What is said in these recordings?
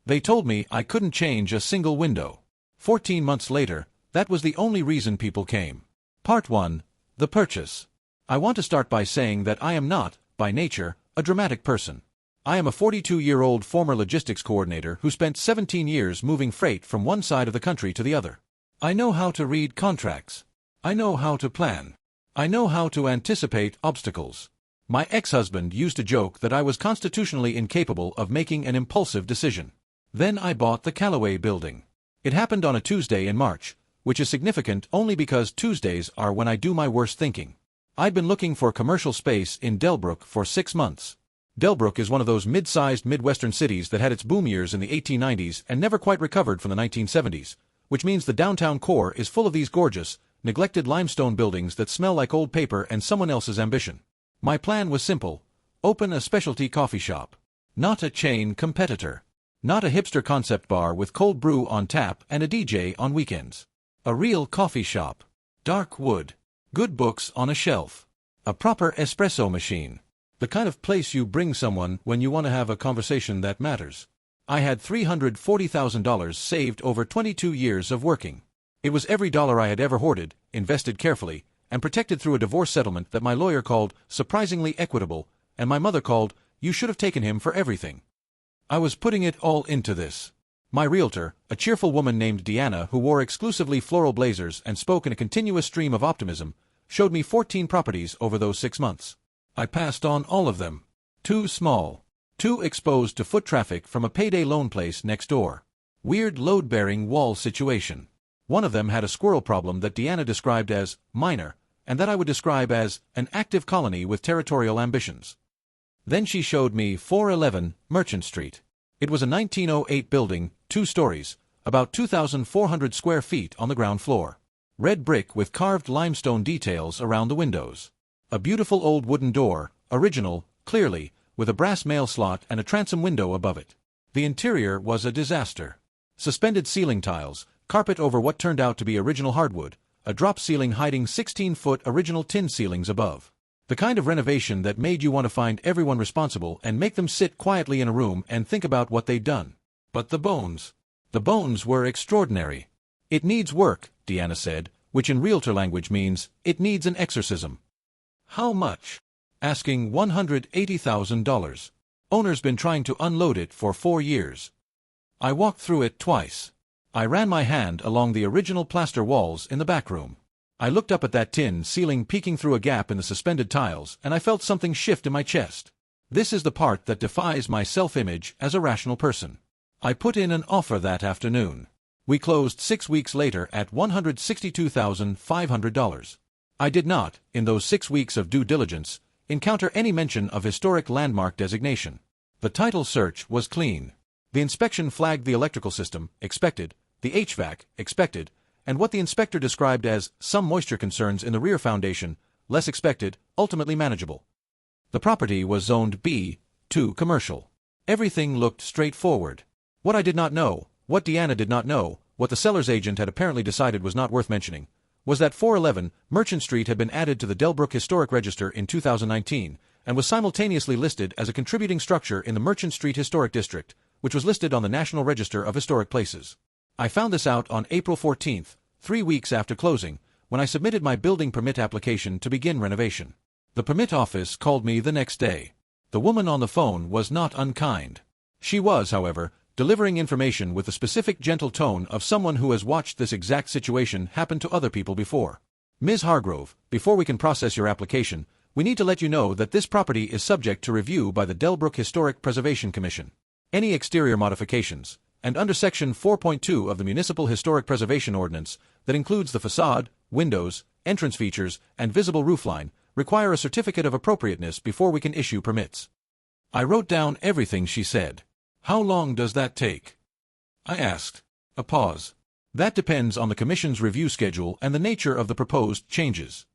They told me I couldn't change a single window. 14 months later, that was the only reason people came. Part 1. The Purchase. I want to start by saying that I am not, by nature, a dramatic person. I am a 42-year-old former logistics coordinator who spent 17 years moving freight from one side of the country to the other. I know how to read contracts. I know how to plan. I know how to anticipate obstacles. My ex-husband used to joke that I was constitutionally incapable of making an impulsive decision. Then I bought the Callaway building. It happened on a Tuesday in March, which is significant only because Tuesdays are when I do my worst thinking. I'd been looking for commercial space in Delbrook for 6 months. Delbrook is one of those mid-sized Midwestern cities that had its boom years in the 1890s and never quite recovered from the 1970s, which means the downtown core is full of these gorgeous, neglected limestone buildings that smell like old paper and someone else's ambition. My plan was simple: open a specialty coffee shop. Not a chain competitor. Not a hipster concept bar with cold brew on tap and a DJ on weekends. A real coffee shop. Dark wood. Good books on a shelf. A proper espresso machine. The kind of place you bring someone when you want to have a conversation that matters. I had $340,000 saved over 22 years of working. It was every dollar I had ever hoarded, invested carefully, and protected through a divorce settlement that my lawyer called surprisingly equitable, and my mother called, "You should have taken him for everything." I was putting it all into this. My realtor, a cheerful woman named Deanna who wore exclusively floral blazers and spoke in a continuous stream of optimism, showed me 14 properties over those 6 months. I passed on all of them. Too small. Too exposed to foot traffic from a payday loan place next door. Weird load-bearing wall situation. One of them had a squirrel problem that Deanna described as minor, and that I would describe as an active colony with territorial ambitions. Then she showed me 411 Merchant Street. It was a 1908 building, 2 stories, about 2,400 square feet on the ground floor. Red brick with carved limestone details around the windows. A beautiful old wooden door, original, clearly, with a brass mail slot and a transom window above it. The interior was a disaster. Suspended ceiling tiles, carpet over what turned out to be original hardwood, a drop ceiling hiding 16-foot original tin ceilings above. The kind of renovation that made you want to find everyone responsible and make them sit quietly in a room and think about what they'd done. But the bones. The bones were extraordinary. It needs work, Deanna said, which in realtor language means, it needs an exorcism. How much? Asking $180,000. Owner's been trying to unload it for 4 years. I walked through it twice. I ran my hand along the original plaster walls in the back room. I looked up at that tin ceiling peeking through a gap in the suspended tiles, and I felt something shift in my chest. This is the part that defies my self-image as a rational person. I put in an offer that afternoon. We closed 6 weeks later at $162,500. I did not, in those 6 weeks of due diligence, encounter any mention of historic landmark designation. The title search was clean. The inspection flagged the electrical system, expected, the HVAC, expected, and what the inspector described as some moisture concerns in the rear foundation, less expected, ultimately manageable. The property was zoned B2 commercial. Everything looked straightforward. What I did not know, what Deanna did not know, what the seller's agent had apparently decided was not worth mentioning, was that 411 Merchant Street had been added to the Delbrook Historic Register in 2019 and was simultaneously listed as a contributing structure in the Merchant Street Historic District, which was listed on the National Register of Historic Places. I found this out on April 14th, 3 weeks after closing, when I submitted my building permit application to begin renovation. The permit office called me the next day. The woman on the phone was not unkind. She was, however, delivering information with the specific gentle tone of someone who has watched this exact situation happen to other people before. Ms. Hargrove, before we can process your application, we need to let you know that this property is subject to review by the Delbrook Historic Preservation Commission. Any exterior modifications, and under Section 4.2 of the Municipal Historic Preservation Ordinance, that includes the facade, windows, entrance features, and visible roofline, require a certificate of appropriateness before we can issue permits. I wrote down everything she said. How long does that take? I asked. A pause. That depends on the Commission's review schedule and the nature of the proposed changes.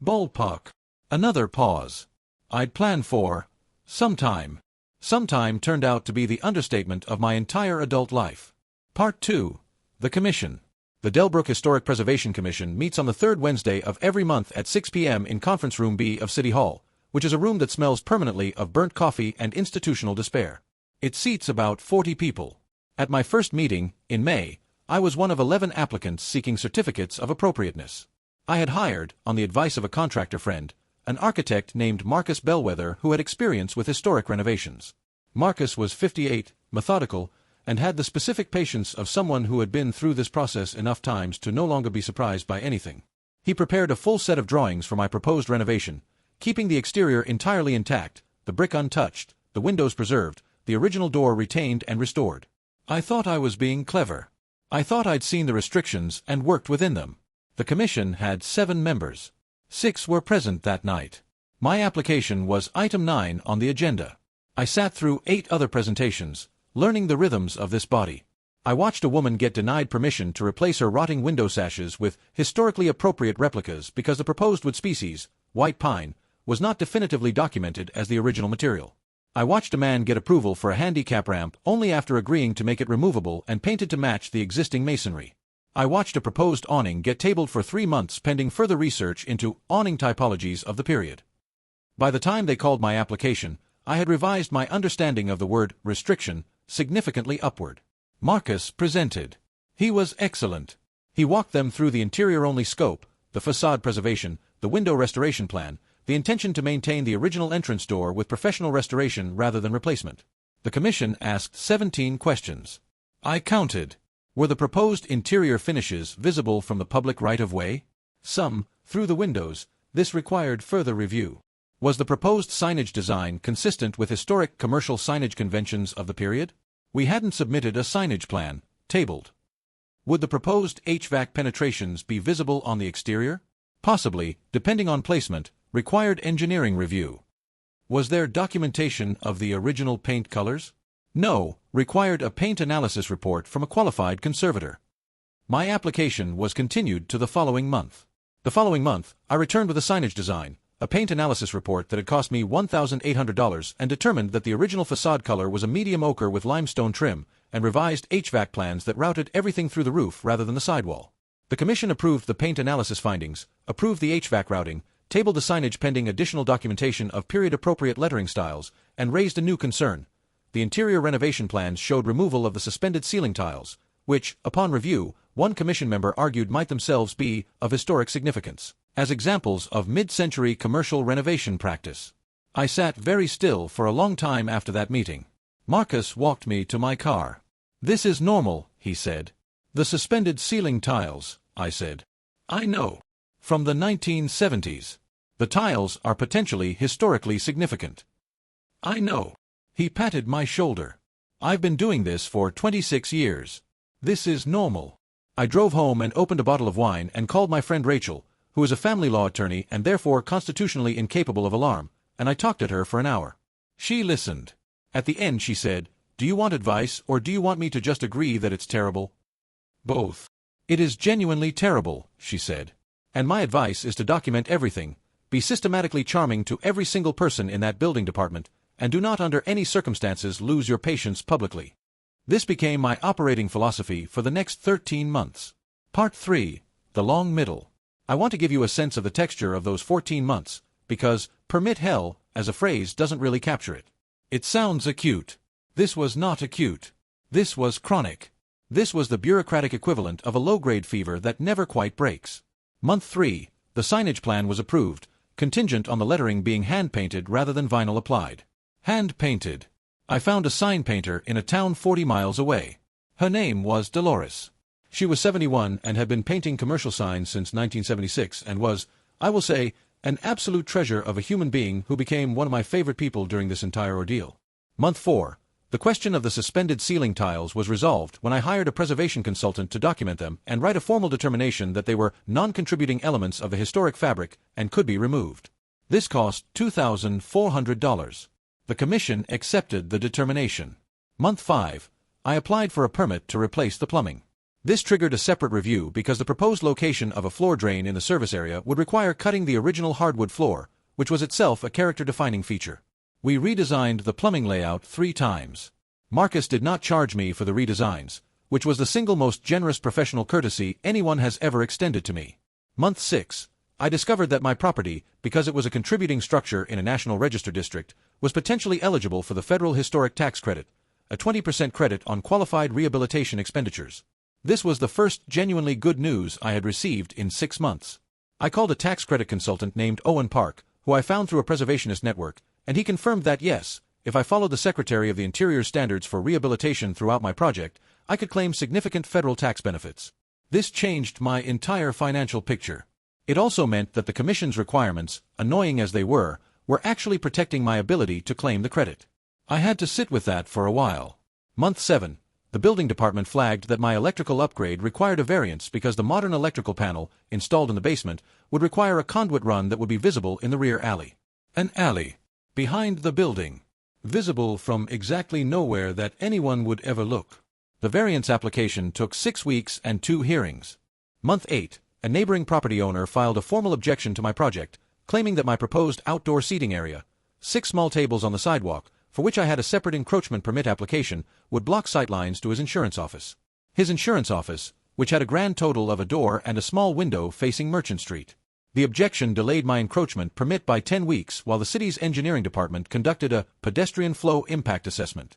Ballpark. Another pause. I'd planned for sometime. Sometime turned out to be the understatement of my entire adult life. Part 2. The Commission. The Delbrook Historic Preservation Commission meets on the 3rd Wednesday of every month at 6 p.m. in Conference Room B of City Hall, which is a room that smells permanently of burnt coffee and institutional despair. It seats about 40 people. At my first meeting, in May, I was one of 11 applicants seeking certificates of appropriateness. I had hired, on the advice of a contractor friend, an architect named Marcus Bellwether who had experience with historic renovations. Marcus was 58, methodical, and had the specific patience of someone who had been through this process enough times to no longer be surprised by anything. He prepared a full set of drawings for my proposed renovation, keeping the exterior entirely intact, the brick untouched, the windows preserved, the original door retained and restored. I thought I was being clever. I thought I'd seen the restrictions and worked within them. The commission had 7 members. 6 were present that night. My application was item 9 on the agenda. I sat through 8 other presentations, learning the rhythms of this body. I watched a woman get denied permission to replace her rotting window sashes with historically appropriate replicas because the proposed wood species, white pine, was not definitively documented as the original material. I watched a man get approval for a handicap ramp only after agreeing to make it removable and painted to match the existing masonry. I watched a proposed awning get tabled for 3 months pending further research into awning typologies of the period. By the time they called my application, I had revised my understanding of the word restriction significantly upward. Marcus presented. He was excellent. He walked them through the interior-only scope, the facade preservation, the window restoration plan, the intention to maintain the original entrance door with professional restoration rather than replacement. The commission asked 17 questions. I counted. Were the proposed interior finishes visible from the public right-of-way? Some, through the windows. This required further review. Was the proposed signage design consistent with historic commercial signage conventions of the period? We hadn't submitted a signage plan, tabled. Would the proposed HVAC penetrations be visible on the exterior? Possibly, depending on placement, required engineering review. Was there documentation of the original paint colors? No, required a paint analysis report from a qualified conservator. My application was continued to the following month. The following month, I returned with a signage design, a paint analysis report that had cost me $1,800 and determined that the original facade color was a medium ochre with limestone trim, and revised HVAC plans that routed everything through the roof rather than the sidewall. The commission approved the paint analysis findings, approved the HVAC routing, tabled the signage pending additional documentation of period-appropriate lettering styles, and raised a new concern. The interior renovation plans showed removal of the suspended ceiling tiles, which, upon review, one commission member argued might themselves be of historic significance, as examples of mid-century commercial renovation practice. I sat very still for a long time after that meeting. Marcus walked me to my car. "This is normal," he said. "The suspended ceiling tiles," I said. "I know. From the 1970s. The tiles are potentially historically significant." "I know." He patted my shoulder. "I've been doing this for 26 years. This is normal." I drove home and opened a bottle of wine and called my friend Rachel, who is a family law attorney and therefore constitutionally incapable of alarm, and I talked at her for an hour. She listened. At the end she said, "Do you want advice or do you want me to just agree that it's terrible?" "Both." "It is genuinely terrible," she said. "And my advice is to document everything, be systematically charming to every single person in that building department, and do not under any circumstances lose your patience publicly." This became my operating philosophy for the next 13 months. Part 3. The Long Middle. I want to give you a sense of the texture of those 14 months, because permit hell, as a phrase, doesn't really capture it. It sounds acute. This was not acute. This was chronic. This was the bureaucratic equivalent of a low-grade fever that never quite breaks. Month 3, the signage plan was approved, contingent on the lettering being hand-painted rather than vinyl applied. Hand-painted. I found a sign painter in a town 40 miles away. Her name was Dolores. She was 71 and had been painting commercial signs since 1976 and was, I will say, an absolute treasure of a human being who became one of my favorite people during this entire ordeal. Month 4. The question of the suspended ceiling tiles was resolved when I hired a preservation consultant to document them and write a formal determination that they were non-contributing elements of the historic fabric and could be removed. This cost $2,400. The commission accepted the determination. Month 5. I applied for a permit to replace the plumbing. This triggered a separate review because the proposed location of a floor drain in the service area would require cutting the original hardwood floor, which was itself a character-defining feature. We redesigned the plumbing layout 3 times. Marcus did not charge me for the redesigns, which was the single most generous professional courtesy anyone has ever extended to me. Month 6. I discovered that my property, because it was a contributing structure in a National Register district, was potentially eligible for the federal historic tax credit, a 20% credit on qualified rehabilitation expenditures. This was the first genuinely good news I had received in 6 months. I called a tax credit consultant named Owen Park, who I found through a preservationist network, and he confirmed that yes, if I followed the Secretary of the Interior's standards for rehabilitation throughout my project, I could claim significant federal tax benefits. This changed my entire financial picture. It also meant that the Commission's requirements, annoying as they were actually protecting my ability to claim the credit. I had to sit with that for a while. Month 7. The building department flagged that my electrical upgrade required a variance because the modern electrical panel, installed in the basement, would require a conduit run that would be visible in the rear alley. An alley. Behind the building. Visible from exactly nowhere that anyone would ever look. The variance application took 6 weeks and 2 hearings. Month 8. A neighboring property owner filed a formal objection to my project, claiming that my proposed outdoor seating area, 6 small tables on the sidewalk, for which I had a separate encroachment permit application, would block sightlines to his insurance office. His insurance office, which had a grand total of a door and a small window facing Merchant Street. The objection delayed my encroachment permit by 10 weeks while the city's engineering department conducted a pedestrian flow impact assessment.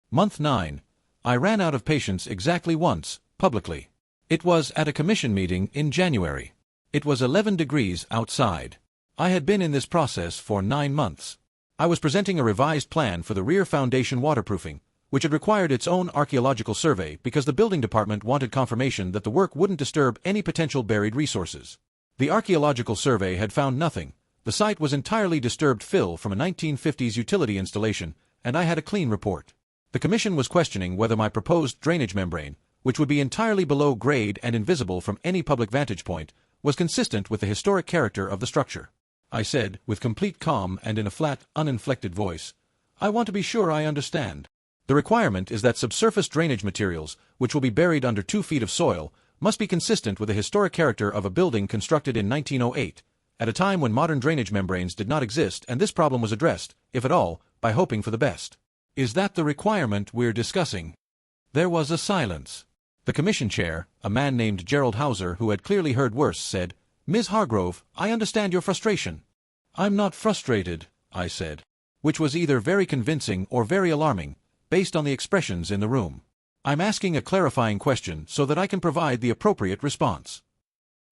Month 9. I ran out of patience exactly once, publicly. It was at a commission meeting in January. It was 11 degrees outside. I had been in this process for 9 months. I was presenting a revised plan for the rear foundation waterproofing, which had required its own archaeological survey because the building department wanted confirmation that the work wouldn't disturb any potential buried resources. The archaeological survey had found nothing. The site was entirely disturbed fill from a 1950s utility installation, and I had a clean report. The commission was questioning whether my proposed drainage membrane, which would be entirely below grade and invisible from any public vantage point, was consistent with the historic character of the structure. I said, with complete calm and in a flat, uninflected voice, "I want to be sure I understand. The requirement is that subsurface drainage materials, which will be buried under 2 feet of soil, must be consistent with the historic character of a building constructed in 1908, at a time when modern drainage membranes did not exist, and this problem was addressed, if at all, by hoping for the best. Is that the requirement we're discussing?" There was a silence. The commission chair, a man named Gerald Hauser who had clearly heard worse, said, "Ms. Hargrove, I understand your frustration." "I'm not frustrated," I said, which was either very convincing or very alarming, based on the expressions in the room. "I'm asking a clarifying question so that I can provide the appropriate response."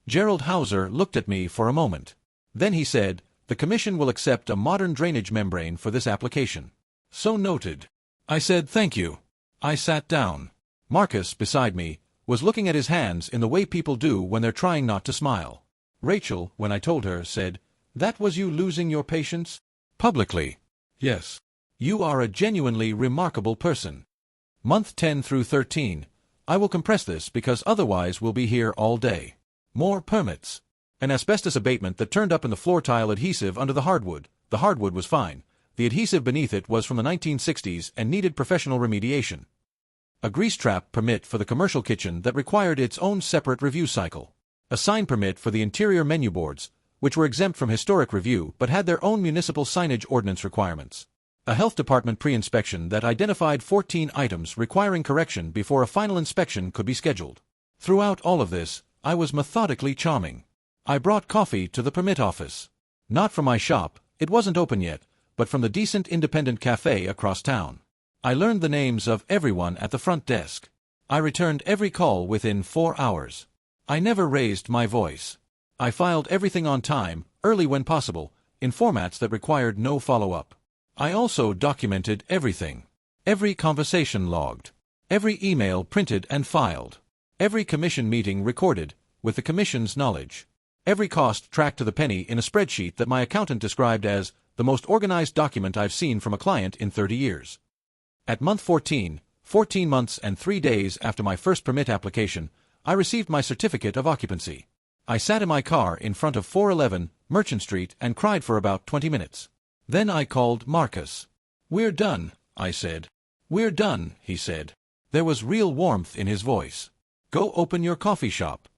Gerald Hauser looked at me for a moment. Then he said, "The Commission will accept a modern drainage membrane for this application." "So noted." I said, "Thank you." I sat down. Marcus, beside me, was looking at his hands in the way people do when they're trying not to smile. Rachel, when I told her, said, "That was you losing your patience?" Publicly. "Yes. You are a genuinely remarkable person." Month 10 through 13. I will compress this because otherwise we'll be here all day. More permits. An asbestos abatement that turned up in the floor tile adhesive under the hardwood. The hardwood was fine. The adhesive beneath it was from the 1960s and needed professional remediation. A grease trap permit for the commercial kitchen that required its own separate review cycle. A sign permit for the interior menu boards, which were exempt from historic review but had their own municipal signage ordinance requirements. A health department pre-inspection that identified 14 items requiring correction before a final inspection could be scheduled. Throughout all of this, I was methodically charming. I brought coffee to the permit office. Not from my shop, it wasn't open yet, but from the decent independent cafe across town. I learned the names of everyone at the front desk. I returned every call within 4 hours. I never raised my voice. I filed everything on time, early when possible, in formats that required no follow-up. I also documented everything. Every conversation logged. Every email printed and filed. Every commission meeting recorded, with the commission's knowledge. Every cost tracked to the penny in a spreadsheet that my accountant described as the most organized document I've seen from a client in 30 years. At month 14, 14 months and 3 days after my first permit application, I received my certificate of occupancy. I sat in my car in front of 411 Merchant Street and cried for about 20 minutes. Then I called Marcus. "We're done," I said. "We're done," he said. There was real warmth in his voice. "Go open your coffee shop."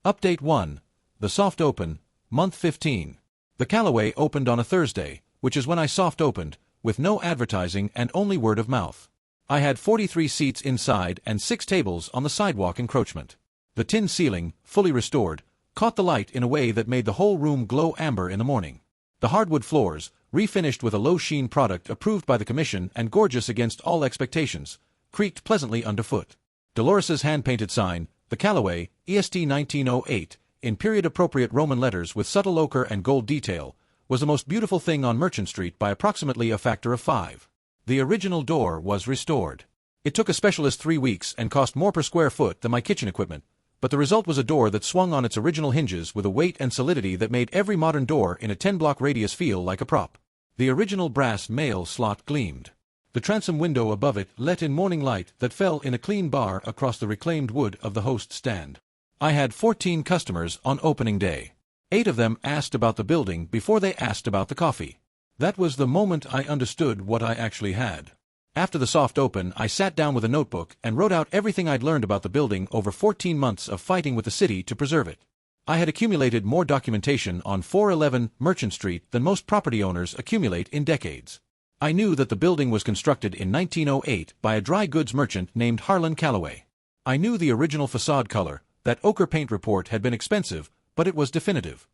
Update 1. The soft open, month 15. The Callaway opened on a Thursday, which is when I soft opened, with no advertising and only word of mouth. I had 43 seats inside and 6 tables on the sidewalk encroachment. The tin ceiling, fully restored, caught the light in a way that made the whole room glow amber in the morning. The hardwood floors, refinished with a low-sheen product approved by the commission and gorgeous against all expectations, creaked pleasantly underfoot. Dolores's hand-painted sign, the Callaway, EST 1908, in period-appropriate Roman letters with subtle ochre and gold detail, was the most beautiful thing on Merchant Street by approximately a factor of 5. The original door was restored. It took a specialist 3 weeks and cost more per square foot than my kitchen equipment, but the result was a door that swung on its original hinges with a weight and solidity that made every modern door in a 10-block radius feel like a prop. The original brass mail slot gleamed. The transom window above it let in morning light that fell in a clean bar across the reclaimed wood of the host stand. I had 14 customers on opening day. 8 of them asked about the building before they asked about the coffee. That was the moment I understood what I actually had. After the soft open, I sat down with a notebook and wrote out everything I'd learned about the building over 14 months of fighting with the city to preserve it. I had accumulated more documentation on 411 Merchant Street than most property owners accumulate in decades. I knew that the building was constructed in 1908 by a dry goods merchant named Harlan Callaway. I knew the original facade color, that ochre paint report had been expensive, but it was definitive.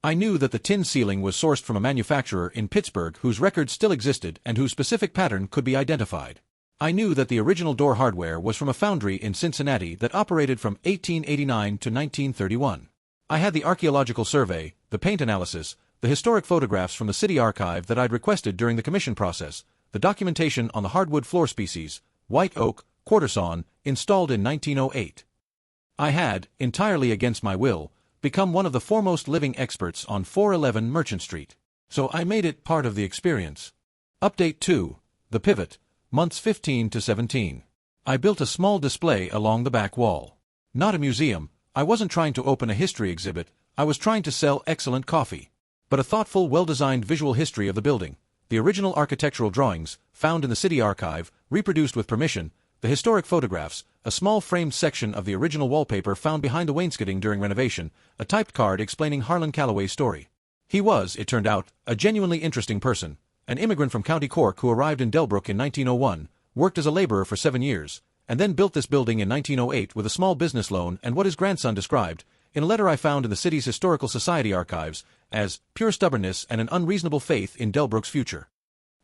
I knew that the tin ceiling was sourced from a manufacturer in Pittsburgh whose record still existed and whose specific pattern could be identified. I knew that the original door hardware was from a foundry in Cincinnati that operated from 1889 to 1931. I had the archaeological survey, the paint analysis, the historic photographs from the city archive that I'd requested during the commission process, the documentation on the hardwood floor species, white oak, quartersawn, installed in 1908. I had, entirely against my will, become one of the foremost living experts on 411 Merchant Street. So I made it part of the experience. Update 2. The Pivot, months 15 to 17. I built a small display along the back wall. Not a museum, I wasn't trying to open a history exhibit, I was trying to sell excellent coffee. But a thoughtful, well-designed visual history of the building, the original architectural drawings, found in the city archive, reproduced with permission, the historic photographs, a small framed section of the original wallpaper found behind the wainscoting during renovation, a typed card explaining Harlan Callaway's story. He was, it turned out, a genuinely interesting person, an immigrant from County Cork who arrived in Delbrook in 1901, worked as a laborer for 7 years, and then built this building in 1908 with a small business loan and what his grandson described, in a letter I found in the city's Historical Society archives, as pure stubbornness and an unreasonable faith in Delbrook's future.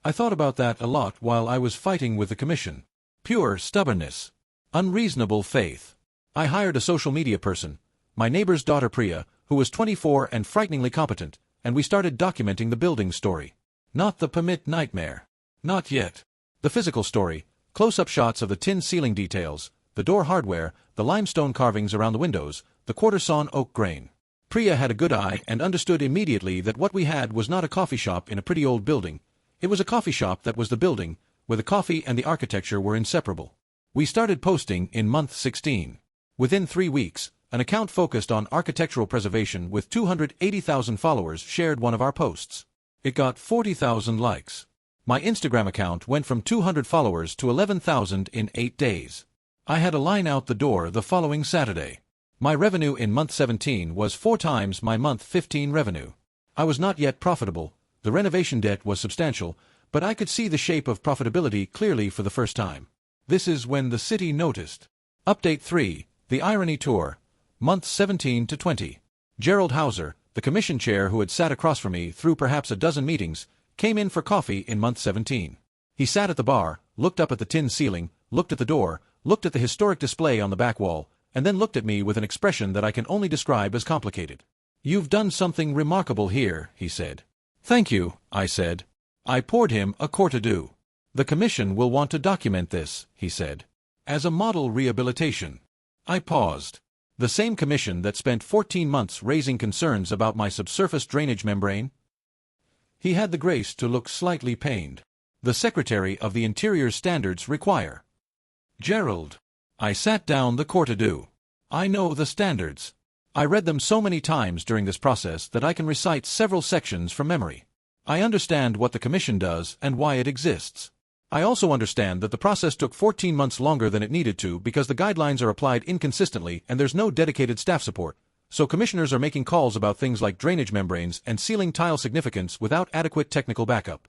I thought about that a lot while I was fighting with the commission. Pure stubbornness. Unreasonable faith. I hired a social media person, my neighbor's daughter Priya, who was 24 and frighteningly competent, and we started documenting the building's story. Not the permit nightmare. Not yet. The physical story, close-up shots of the tin ceiling details, the door hardware, the limestone carvings around the windows, the quarter-sawn oak grain. Priya had a good eye and understood immediately that what we had was not a coffee shop in a pretty old building. It was a coffee shop that was the building, where the coffee and the architecture were inseparable. We started posting in month 16. Within 3 weeks, an account focused on architectural preservation with 280,000 followers shared one of our posts. It got 40,000 likes. My Instagram account went from 200 followers to 11,000 in 8 days. I had a line out the door the following Saturday. My revenue in month 17 was 4 times my month 15 revenue. I was not yet profitable, the renovation debt was substantial, but I could see the shape of profitability clearly for the first time. This is when the city noticed. Update 3. The Irony Tour. Months 17 to 20. Gerald Hauser, the commission chair who had sat across from me through perhaps a dozen meetings, came in for coffee in month 17. He sat at the bar, looked up at the tin ceiling, looked at the door, looked at the historic display on the back wall, and then looked at me with an expression that I can only describe as complicated. "You've done something remarkable here," he said. "Thank you," I said. I poured him a quart d'eau. "The commission will want to document this," he said, "as a model rehabilitation." I paused. The same commission that spent 14 months raising concerns about my subsurface drainage membrane? He had the grace to look slightly pained. "The Secretary of the Interior's standards require." "Gerald." I sat down the quart d'eau. "I know the standards. I read them so many times during this process that I can recite several sections from memory. I understand what the commission does and why it exists. I also understand that the process took 14 months longer than it needed to because the guidelines are applied inconsistently and there's no dedicated staff support, so commissioners are making calls about things like drainage membranes and ceiling tile significance without adequate technical backup."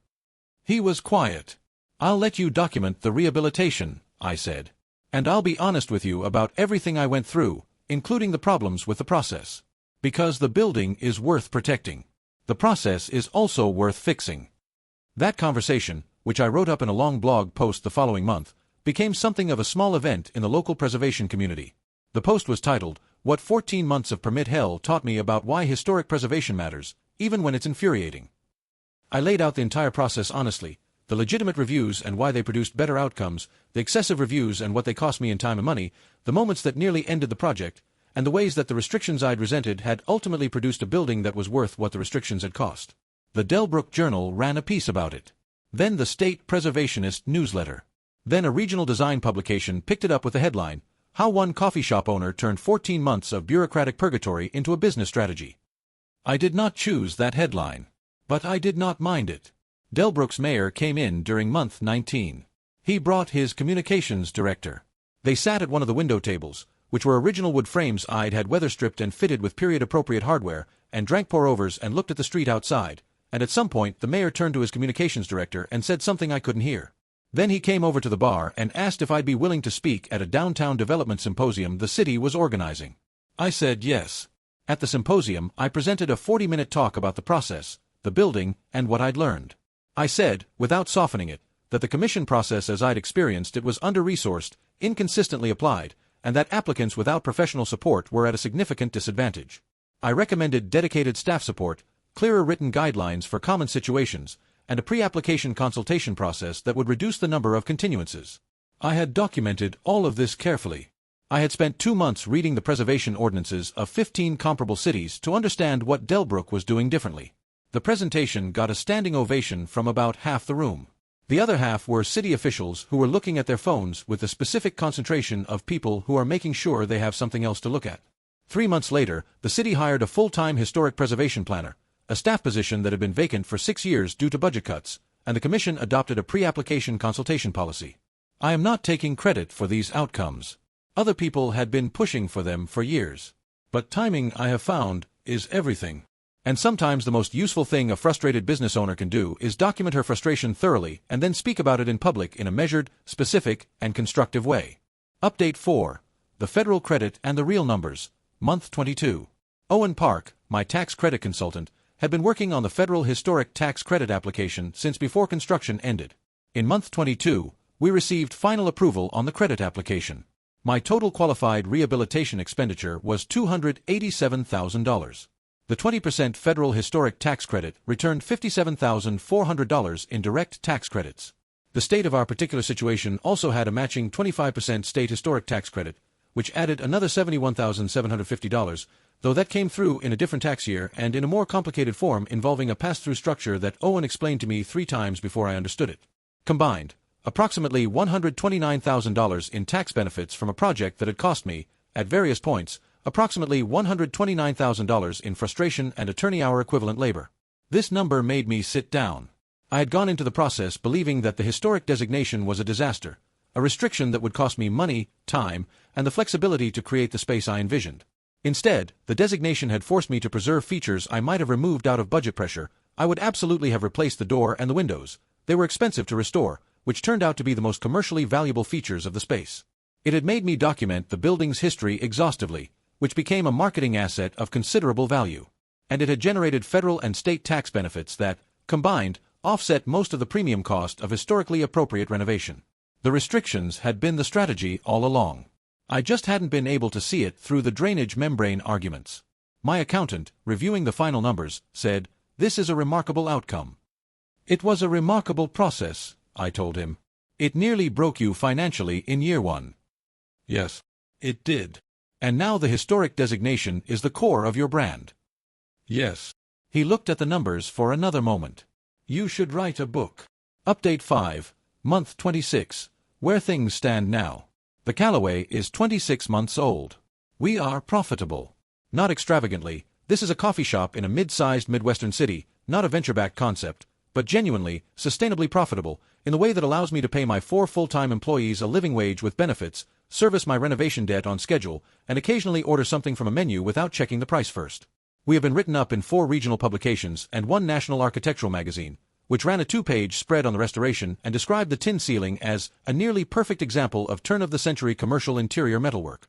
He was quiet. "I'll let you document the rehabilitation," I said. "And I'll be honest with you about everything I went through, including the problems with the process. Because the building is worth protecting. The process is also worth fixing. That conversation, which I wrote up in a long blog post the following month, became something of a small event in the local preservation community. The post was titled, "What 14 Months of Permit Hell Taught Me About Why Historic Preservation Matters, Even When It's Infuriating." I laid out the entire process honestly, the legitimate reviews and why they produced better outcomes, the excessive reviews and what they cost me in time and money, the moments that nearly ended the project, and the ways that the restrictions I'd resented had ultimately produced a building that was worth what the restrictions had cost. The Delbrook Journal ran a piece about it. Then the State Preservationist newsletter. Then a regional design publication picked it up with the headline, "How One Coffee Shop Owner Turned 14 Months of Bureaucratic Purgatory into a Business Strategy." I did not choose that headline. But I did not mind it. Delbrook's mayor came in during month 19. He brought his communications director. They sat at one of the window tables, which were original wood frames I'd had weather-stripped and fitted with period-appropriate hardware, and drank pour-overs and looked at the street outside, and at some point the mayor turned to his communications director and said something I couldn't hear. Then he came over to the bar and asked if I'd be willing to speak at a downtown development symposium the city was organizing. I said yes. At the symposium, I presented a 40-minute talk about the process, the building, and what I'd learned. I said, without softening it, that the commission process as I'd experienced it was under-resourced, inconsistently applied, and that applicants without professional support were at a significant disadvantage. I recommended dedicated staff support, clearer written guidelines for common situations, and a pre-application consultation process that would reduce the number of continuances. I had documented all of this carefully. I had spent 2 months reading the preservation ordinances of 15 comparable cities to understand what Delbrook was doing differently. The presentation got a standing ovation from about half the room. The other half were city officials who were looking at their phones with the specific concentration of people who are making sure they have something else to look at. 3 months later, the city hired a full-time historic preservation planner, a staff position that had been vacant for 6 years due to budget cuts, and the commission adopted a pre-application consultation policy. I am not taking credit for these outcomes. Other people had been pushing for them for years. But timing, I have found, is everything. And sometimes the most useful thing a frustrated business owner can do is document her frustration thoroughly and then speak about it in public in a measured, specific, and constructive way. Update 4. The Federal Credit and the Real Numbers. Month 22. Owen Park, my tax credit consultant, had been working on the federal historic tax credit application since before construction ended. In month 22, we received final approval on the credit application. My total qualified rehabilitation expenditure was $287,000. The 20% federal historic tax credit returned $57,400 in direct tax credits. The state of our particular situation also had a matching 25% state historic tax credit, which added another $71,750, though that came through in a different tax year and in a more complicated form involving a pass-through structure that Owen explained to me 3 times before I understood it. Combined, approximately $129,000 in tax benefits from a project that had cost me, at various points, approximately $129,000 in frustration and attorney-hour equivalent labor. This number made me sit down. I had gone into the process believing that the historic designation was a disaster, a restriction that would cost me money, time, and the flexibility to create the space I envisioned. Instead, the designation had forced me to preserve features I might have removed out of budget pressure. I would absolutely have replaced the door and the windows. They were expensive to restore, which turned out to be the most commercially valuable features of the space. It had made me document the building's history exhaustively, which became a marketing asset of considerable value. And it had generated federal and state tax benefits that, combined, offset most of the premium cost of historically appropriate renovation. The restrictions had been the strategy all along. I just hadn't been able to see it through the drainage membrane arguments. My accountant, reviewing the final numbers, said, "This is a remarkable outcome." It was a remarkable process, I told him. It nearly broke you financially in year 1. Yes, it did. And now the historic designation is the core of your brand. Yes. He looked at the numbers for another moment. You should write a book. Update 5, month 26, where things stand now. The Callaway is 26 months old. We are profitable. Not extravagantly, this is a coffee shop in a mid-sized Midwestern city, not a venture-backed concept, but genuinely, sustainably profitable, in the way that allows me to pay my 4 full-time employees a living wage with benefits, service my renovation debt on schedule, and occasionally order something from a menu without checking the price first. We have been written up in 4 regional publications and 1 national architectural magazine, which ran a 2-page spread on the restoration and described the tin ceiling as a nearly perfect example of turn-of-the-century commercial interior metalwork.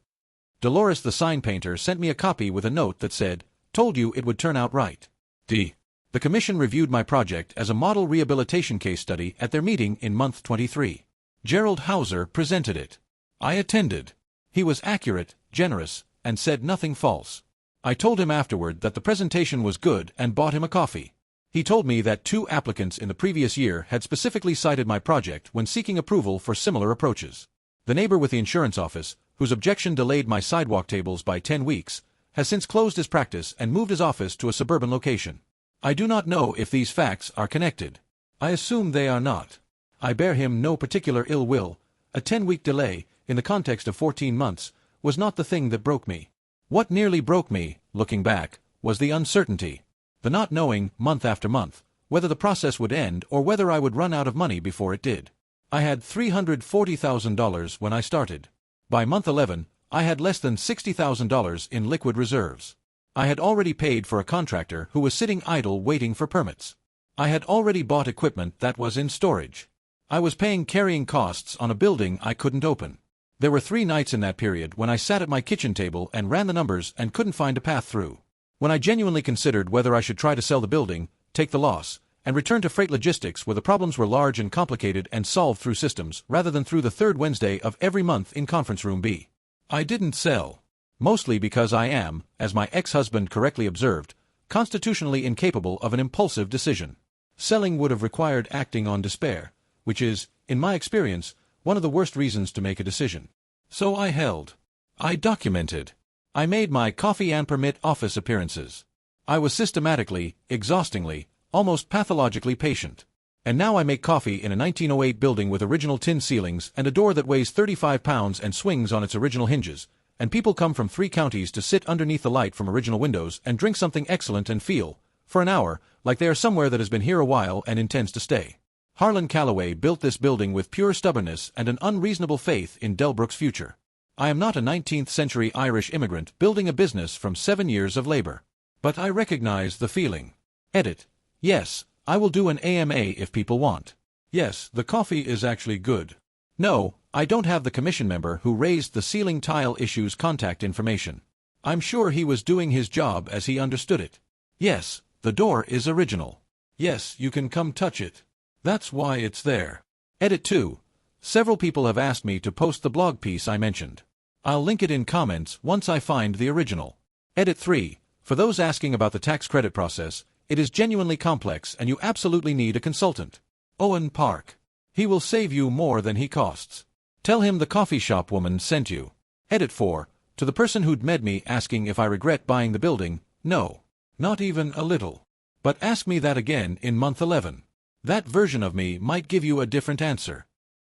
Dolores the sign painter sent me a copy with a note that said, "Told you it would turn out right. D." The commission reviewed my project as a model rehabilitation case study at their meeting in month 23. Gerald Hauser presented it. I attended. He was accurate, generous, and said nothing false. I told him afterward that the presentation was good and bought him a coffee. He told me that 2 applicants in the previous year had specifically cited my project when seeking approval for similar approaches. The neighbor with the insurance office, whose objection delayed my sidewalk tables by 10 weeks, has since closed his practice and moved his office to a suburban location. I do not know if these facts are connected. I assume they are not. I bear him no particular ill will. A 10-week delay, in the context of 14 months, was not the thing that broke me. What nearly broke me, looking back, was the uncertainty. The not knowing, month after month, whether the process would end or whether I would run out of money before it did. I had $340,000 when I started. By month 11, I had less than $60,000 in liquid reserves. I had already paid for a contractor who was sitting idle waiting for permits. I had already bought equipment that was in storage. I was paying carrying costs on a building I couldn't open. There were 3 nights in that period when I sat at my kitchen table and ran the numbers and couldn't find a path through. When I genuinely considered whether I should try to sell the building, take the loss, and return to freight logistics where the problems were large and complicated and solved through systems rather than through the 3rd Wednesday of every month in conference room B. I didn't sell. Mostly because I am, as my ex-husband correctly observed, constitutionally incapable of an impulsive decision. Selling would have required acting on despair, which is, in my experience, one of the worst reasons to make a decision. So I held. I documented. I made my coffee and permit office appearances. I was systematically, exhaustingly, almost pathologically patient. And now I make coffee in a 1908 building with original tin ceilings and a door that weighs 35 pounds and swings on its original hinges, and people come from 3 counties to sit underneath the light from original windows and drink something excellent and feel, for an hour, like they are somewhere that has been here a while and intends to stay. Harlan Calloway built this building with pure stubbornness and an unreasonable faith in Delbrook's future. I am not a 19th-century Irish immigrant building a business from 7 years of labor. But I recognize the feeling. Edit. Yes, I will do an AMA if people want. Yes, the coffee is actually good. No, I don't have the commission member who raised the ceiling tile issue's contact information. I'm sure he was doing his job as he understood it. Yes, the door is original. Yes, you can come touch it. That's why it's there. Edit 2. Several people have asked me to post the blog piece I mentioned. I'll link it in comments once I find the original. Edit 3. For those asking about the tax credit process, it is genuinely complex and you absolutely need a consultant. Owen Park. He will save you more than he costs. Tell him the coffee shop woman sent you. Edit 4. To the person who'd med me asking if I regret buying the building, no. Not even a little. But ask me that again in month 11. That version of me might give you a different answer.